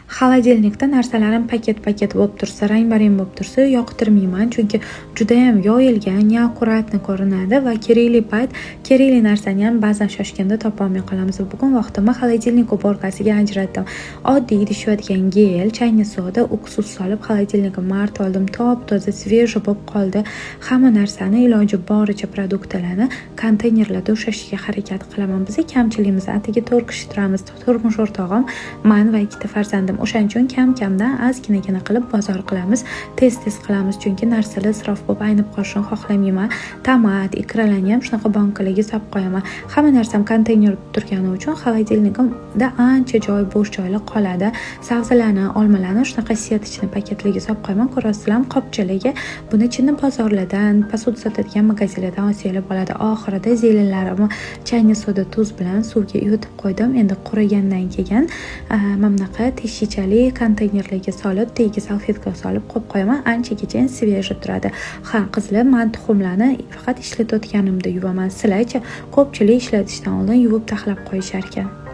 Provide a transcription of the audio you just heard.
Xolodilnikda narsalarim paket-paket bo'lib tursa, rang-barang bo'lib tursa, yoqtirmayman, chunki juda ham yoyilgan, neakkuratni ko'rinadi va kerakli narsani ham ba'zan shoshganda topa olmay qolamiz. Bugun vaqtimni xolodilnik uborkasiga ajratdim. Oddiy idish yuvadigan gel, chaynak soda, uksus solib xolodilnikka mart oldim. Top-toza, sveji bo'lib qoldi. Hamma narsani iloji boricha produktlarni konteynerlarda ushashga harakat qilaman. Biz kamchiligimizni atigi to'rt kishi turamiz. Turmush o'rtog'im, men va ikkita farzandim. O'shaning uchun kam-kamdan ozgina qilib bozor qilamiz. Tez qilamiz, chunki narsalar isrof bo'lib aynib qolishini xohlamayman. Tomat, ikralarni ham shunaqa bankalarga solib qo'yaman. Hamma narsam konteynerda turgani uchun xolodilnikda ancha joy, bo'sh joylar qoladi. Sabzilarni, olmalarni shunaqa siyatichni paketlarga solib qo'yaman. Ko'rasizlar, qopchalarga buni chinni bozorlardan, posud sotadigan magazinlardan olsanglar bo'ladi. Oxirida zelenlarimni chaynak soda, tuz bilan suvga yutib qo'ydim. Endi qurigandan keyin mamnaqa teshichali konteynerlarga solib, tagiga salfetka solib qo'yib qo'yaman. Anchagacha sveji turadi. Ha, qizlar, men tuxumlarni faqat ishlatayotganimda yuvaman. Sizlarchi ko'pchilik ishlatishdan oldin yuvib taxlab qo'yishar ekan.